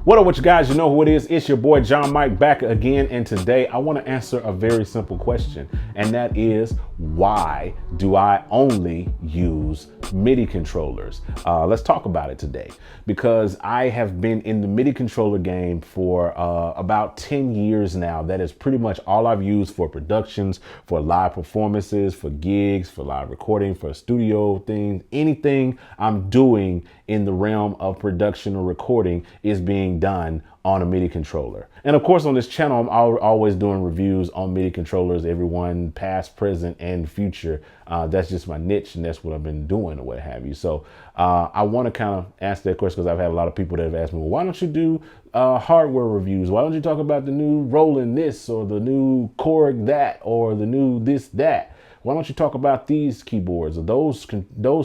What up with you guys? You know who it is. It's your boy John Mike back again, and today I want to answer a very simple question, and that is, why do I only use MIDI controllers? Let's talk about it today, because I have been in the MIDI controller game for about 10 years now. That is pretty much all I've used for productions, for live performances, for gigs, for live recording, for studio things. Anything I'm doing in the realm of production or recording is being done on a MIDI controller. And of course, on this channel, I'm always doing reviews on MIDI controllers, everyone past, present, and future. That's just my niche, and that's what I've been doing or what have you. So I want to kind of answer that question, because I've had a lot of people that have asked me, well, why don't you do hardware reviews? Why don't you talk about the new Roland this, or the new Korg that, or the new this, that? Why don't you talk about these keyboards, or those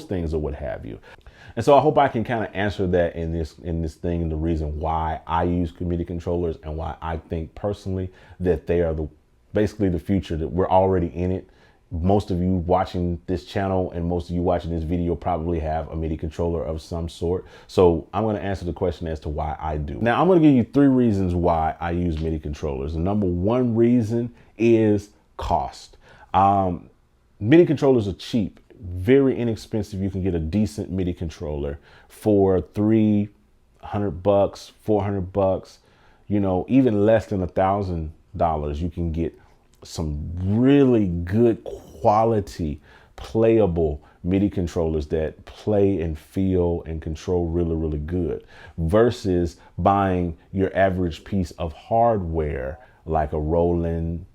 things, or what have you? And so I hope I can kind of answer that in this thing, and the reason why I use MIDI controllers, and why I think personally that they are basically the future, that we're already in it. Most of you watching this channel and most of you watching this video probably have a MIDI controller of some sort. So I'm going to answer the question as to why I do. Now, I'm going to give you 3 reasons why I use MIDI controllers. The number 1 reason is cost. MIDI controllers are cheap. Very inexpensive. You can get a decent MIDI controller for $300, $400, even less than $1,000. You can get some really good quality playable MIDI controllers that play and feel and control really, really good, versus buying your average piece of hardware like a Roland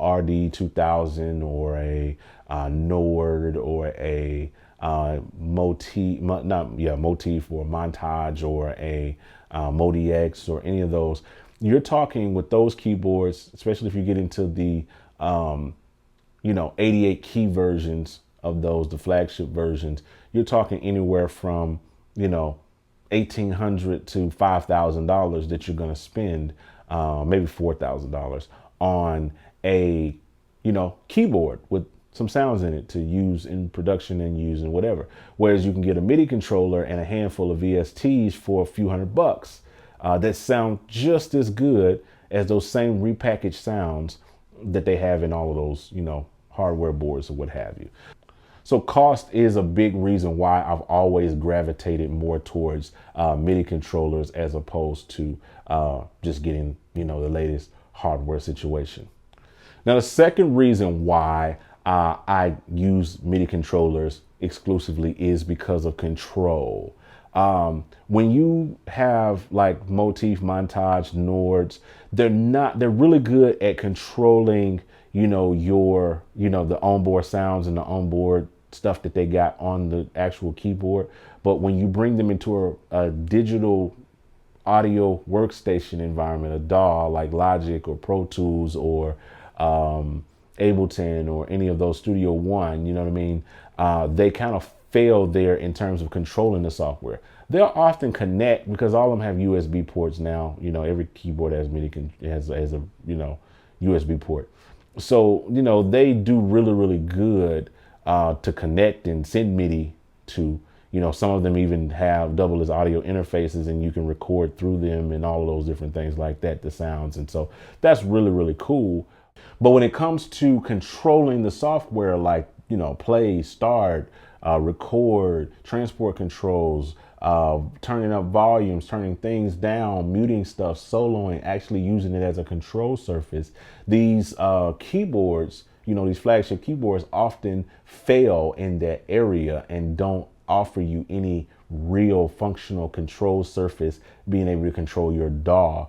RD2000 or a Nord or a Motif or Montage or a Modi X or any of those. You're talking with those keyboards, especially if you get into the 88 key versions of those, the flagship versions, you're talking anywhere from $1,800 to $5,000 that you're going to spend, maybe $4,000 on a keyboard with some sounds in it to use in production and use in whatever. Whereas you can get a MIDI controller and a handful of VSTs for a few $100 that sound just as good as those same repackaged sounds that they have in all of those, hardware boards or what have you. So cost is a big reason why I've always gravitated more towards MIDI controllers as opposed to just getting, the latest hardware situation. Now, the second reason why I use MIDI controllers exclusively is because of control. When you have like Motif, Montage, Nords, they're really good at controlling, the onboard sounds and the onboard stuff that they got on the actual keyboard. But when you bring them into a digital audio workstation environment, a DAW like Logic or Pro Tools or Ableton or any of those, Studio One, they kind of fail there in terms of controlling the software. They'll often connect because all of them have USB ports now. Every keyboard has has a USB port. So, they do really, really good to connect and send MIDI to. Some of them even have double as audio interfaces, and you can record through them and all of those different things like that, the sounds. And so that's really, really cool. But when it comes to controlling the software, like, play, start, record, transport controls, turning up volumes, turning things down, muting stuff, soloing, actually using it as a control surface, these keyboards, these flagship keyboards often fail in that area and don't offer you any real functional control surface, being able to control your DAW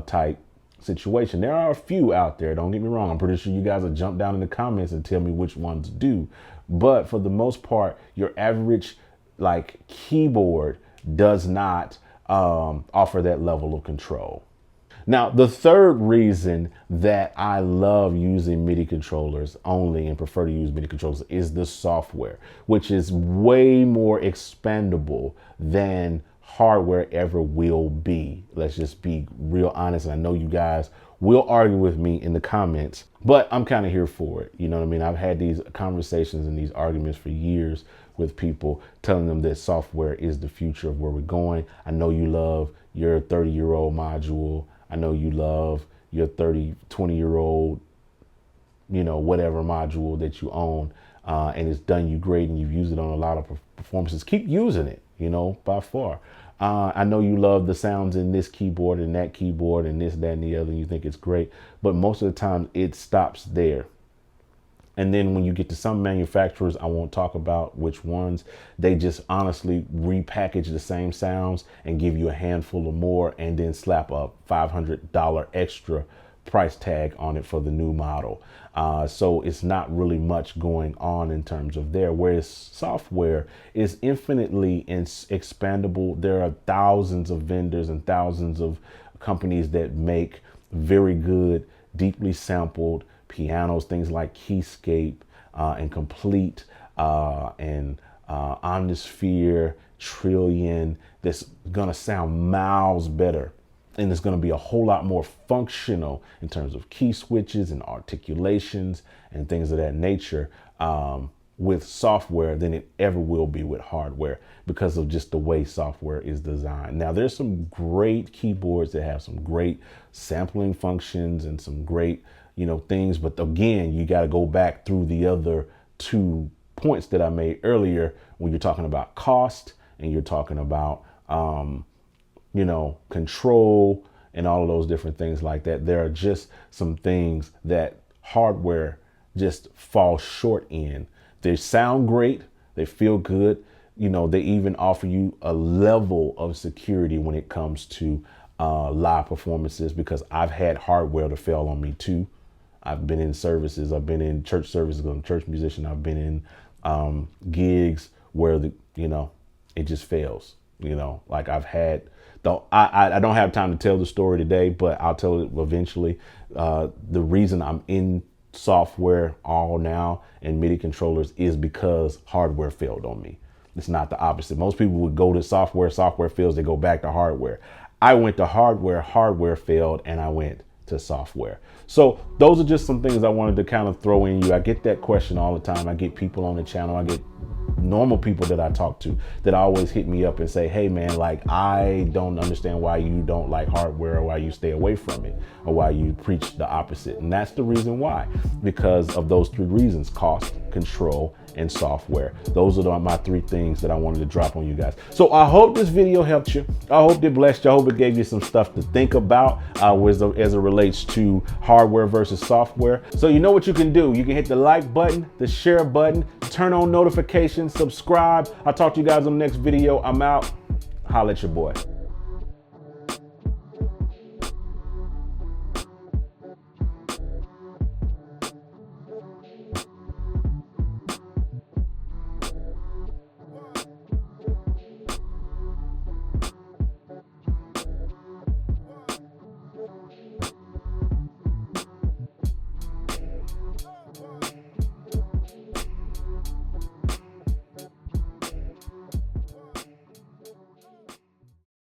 type situation. There are a few out there, don't get me wrong. I'm pretty sure you guys will jump down in the comments and tell me which ones do. But for the most part, your average keyboard does not offer that level of control. Now, the third reason that I love using MIDI controllers only and prefer to use MIDI controllers is the software, which is way more expandable than hardware ever will be. Let's just be real honest. And I know you guys will argue with me in the comments, but I'm kind of here for it. I've had these conversations and these arguments for years with people, telling them that software is the future of where we're going. I know you love your 30-year-old module. I know you love your 20-year-old, whatever module that you own, and it's done you great and you've used it on a lot of performances. Keep using it, by far. I know you love the sounds in this keyboard and that keyboard and this, that, and the other, and you think it's great, but most of the time it stops there. And then when you get to some manufacturers, I won't talk about which ones, they just honestly repackage the same sounds and give you a handful of more and then slap a $500 extra price tag on it for the new model. So it's not really much going on in terms of there, whereas software is infinitely expandable. There are thousands of vendors and thousands of companies that make very good, deeply sampled pianos, things like Keyscape and Complete and Omnisphere, Trillion, that's gonna sound miles better. And it's going to be a whole lot more functional in terms of key switches and articulations and things of that nature with software than it ever will be with hardware, because of just the way software is designed. Now, there's some great keyboards that have some great sampling functions and some great, things. But again, you got to go back through the other 2 points that I made earlier when you're talking about cost and you're talking about control and all of those different things like that. There are just some things that hardware just falls short in. They sound great. They feel good. They even offer you a level of security when it comes to live performances, because I've had hardware to fail on me too. I've been in services. I've been in church services. I'm a church musician. I've been in gigs where it just fails. Like I've had. I don't have time to tell the story today, but I'll tell it eventually. The reason I'm in software all now and MIDI controllers is because hardware failed on me. It's not the opposite. Most people would go to software fails, they go back to hardware. I went to hardware failed, and I went to software. So those are just some things I wanted to kind of throw in you. I get that question all the time. I get people on the channel. I get normal people that I talk to that always hit me up and say, hey man, like I don't understand why you don't like hardware, or why you stay away from it, or why you preach the opposite. And that's the reason why, because of those 3 reasons: cost, control, and software. Those are my 3 things that I wanted to drop on you guys. So I hope this video helped you. I hope it blessed you. I hope it gave you some stuff to think about as it relates to hardware versus software. So you know what you can do. You can hit the like button, the share button, turn on notifications, subscribe. I'll talk to you guys on the next video. I'm out. Holla at your boy.